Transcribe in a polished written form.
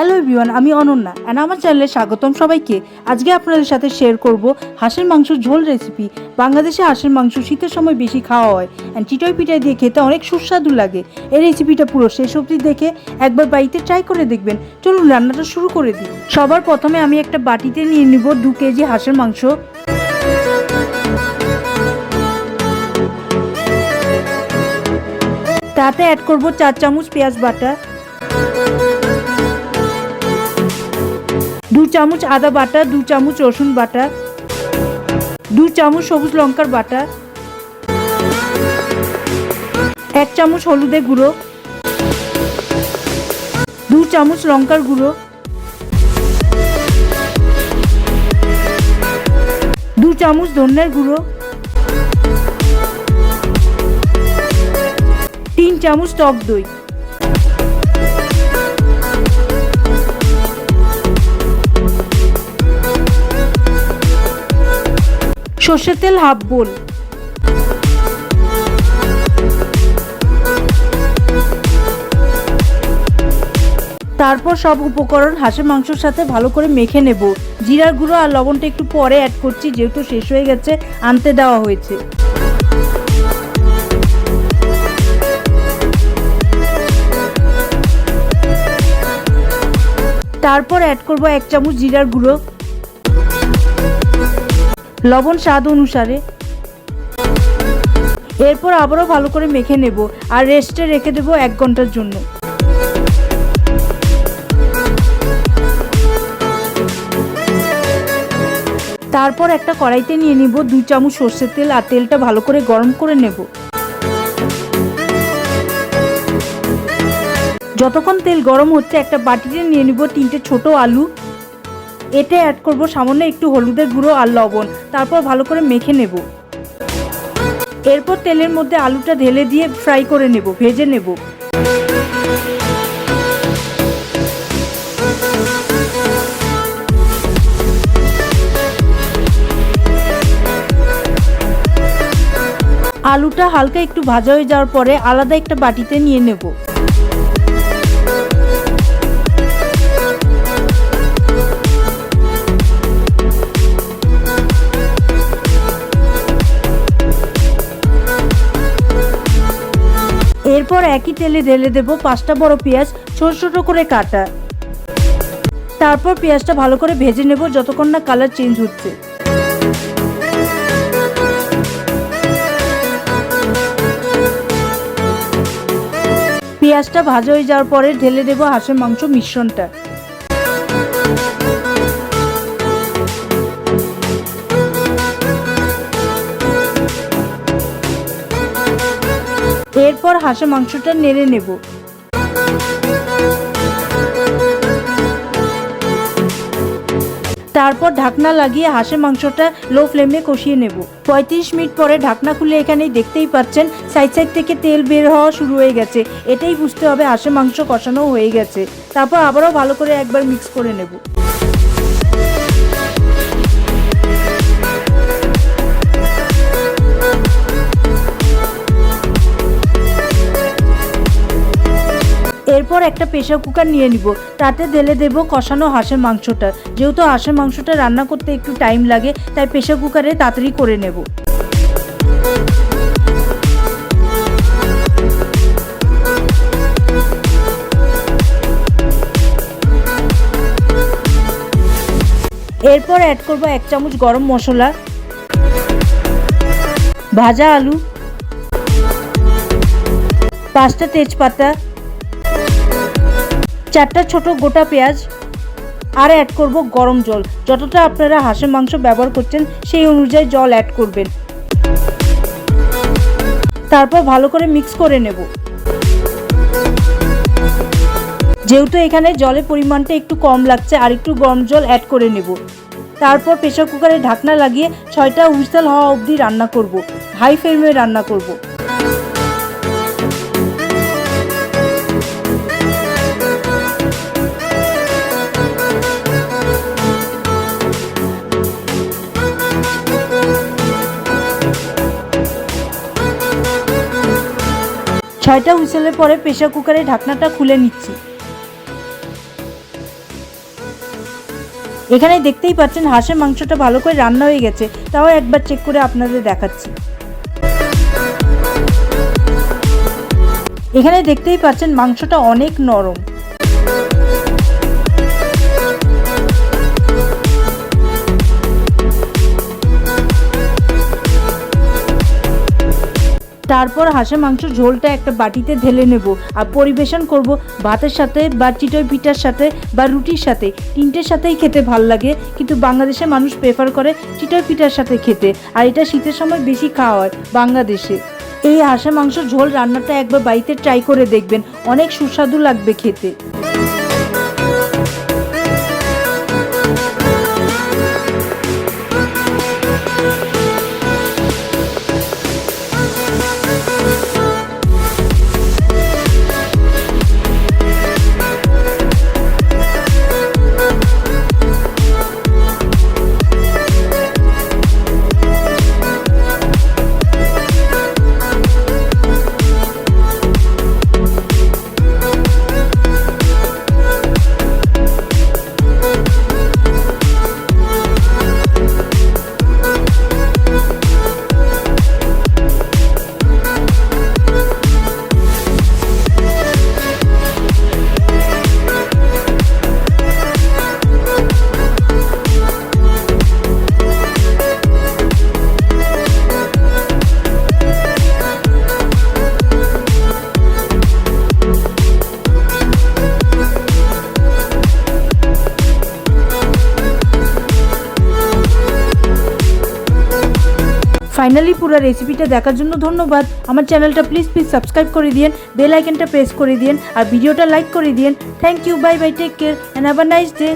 Hello everyone, আমি Ananya and আমার চ্যানেলে স্বাগতম সবাইকে। আজকে আপনাদের সাথে শেয়ার করব হাঁসের মাংস ঝোল রেসিপি। বাংলাদেশে হাঁসের মাংস শীতের সময় বেশি খাওয়া হয় অ্যান্ড চিটই পিঠা দিয়ে খেতে অনেক সুস্বাদু লাগে। এই রেসিপিটা পুরো শেষ অবধি দেখে একবার বাড়িতে ট্রাই করে দেখবেন। চলুন রান্নাটা শুরু করে দিই। সবার প্রথমে আমি একটা বাটিতে নিয়ে নিব 2 কেজি হাঁসের মাংস। তাতে অ্যাড করব 4 চামচ পেঁয়াজ বাটা, 2 চামচ আদা বাটা, 2 চামচ রসুন বাটা, 2 চামচ সবুজ লঙ্কার বাটা, 1 চামচ হলুদের গুঁড়ো, 2 চামচ লঙ্কার গুঁড়ো, 2 চামচ ধনিয়ার গুঁড়ো, 3 চামচ টক দই, সর্ষের তেল হাফ বোল। তারপর সব উপকরণ হাঁসের মাংসের সাথে ভালো করে মেখে নেব। জিরার গুঁড়ো আর লবণটা একটু পরে অ্যাড করছি, যেহেতু শেষ হয়ে গেছে আনতে দেওয়া হয়েছে। তারপর অ্যাড করব 1 চামচ জিরার গুঁড়ো, লবণ স্বাদ অনুসারে। এরপর আবারও ভালো করে মেখে নেব আর রেস্টে রেখে দেব 1 ঘন্টার জন্য। তারপর একটা কড়াইতে নিয়ে নিব 2 চামচ সর্ষের তেল আর তেলটা ভালো করে গরম করে নেব। যতক্ষণ তেল গরম হচ্ছে একটা বাটিতে নিয়ে নিব 3টে ছোট আলু। এতে অ্যাড করব সামান্য একটু হলুদের গুঁড়ো আর লবণ। তারপর ভালো করে মেখে নেব। এরপর তেলের মধ্যে আলুটা ঢেলে দিয়ে ফ্রাই করে নেব, ভেজে নেব। আলুটা হালকা একটু ভাজা হয়ে যাওয়ার পরে আলাদা একটা বাটিতে নিয়ে নেব। এরপর একই তেলে ঢেলে দেব 5টা বড় পেঁয়াজ ছোট ছোট করে কাটা। তারপর পেঁয়াজটা ভালো করে ভেজে নেব যতক্ষণ না কালার চেঞ্জ হচ্ছে। পেঁয়াজটা ভাজা হয়ে যাওয়ার পরে ঢেলে দেব হাঁসের মাংস মিশ্রণটা। এরপর হাঁসের মাংসটা নেড়ে নেব। তারপর ঢাকনা লাগিয়ে হাঁসের মাংসটা লো ফ্লেমে কষিয়ে নেব। 35 মিনিট পরে ঢাকনা খুলে এখানেই দেখতেই পাচ্ছেন সাইড সাইড থেকে তেল বের হওয়া শুরু হয়ে গেছে। এটাই বুঝতে হবে হাঁসের মাংস কষানো হয়ে গেছে। তারপর আবারও ভালো করে একবার মিক্স করে নেব। এরপর একটা প্রেসার কুকার নিয়ে নিব। তাতে ঢেলে দেব কষানো হাঁসের মাংসটা। যেহেতু হাঁসের মাংসটা রান্না করতে একটু টাইম লাগে, তাই প্রেসার কুকারে তাড়াতাড়ি করে নেব। এরপর অ্যাড করব 1 চামচ গরম মশলা, ভাজা আলু, 5টা তেজপাতা, 4টা ছোট গোটা পেঁয়াজ আর অ্যাড করব গরম জল। যতটা আপনারা হাঁসের মাংস ব্যবহার করছেন সেই অনুযায়ী জল অ্যাড করবেন। তারপর ভালো করে মিক্স করে নেব। যেহেতু এখানে জলের পরিমাণটা একটু কম লাগছে আর একটু গরম জল অ্যাড করে নেব। তারপর প্রেসার কুকারে ঢাকনা লাগিয়ে 6টা হুইসেল হওয়া অবধি রান্না করব। হাই ফ্লেমে রান্না করব। ছয়টা হুইসেলের পরে প্রেসার কুকারের ঢাকনাটা খুলে নিচ্ছি। এখানে দেখতেই পাচ্ছেন হাঁসের মাংসটা ভালো করে রান্না হয়ে গেছে, তাও একবার চেক করে আপনাদের দেখাচ্ছি। এখানে দেখতেই পাচ্ছেন মাংসটা অনেক নরম। তারপর হাঁসের মাংসের ঝোলটা একটা বাটিতে ঢেলে নেব আর পরিবেশন করব ভাতের সাথে বা চিতই পিঠার সাথে বা রুটির সাথে। তিনটের সাথেই খেতে ভাল লাগে, কিন্তু বাংলাদেশের মানুষ প্রেফার করে চিতই পিঠার সাথে খেতে, আর এটা শীতের সময় বেশি খাওয়া হয় বাংলাদেশে। এই হাঁসের মাংসের ঝোল রান্নাটা একবার বাড়িতে ট্রাই করে দেখবেন, অনেক সুস্বাদু লাগবে খেতে। ফাইনালি পুরো রেসিপিটা দেখার জন্য ধন্যবাদ। আমার চ্যানেলটা প্লিজ সাবস্ক্রাইব করে দিন, বেল আইকনটা প্রেস করে দিন আর ভিডিওটা লাইক করে দিন। Thank you, bye bye, take care and have a nice day.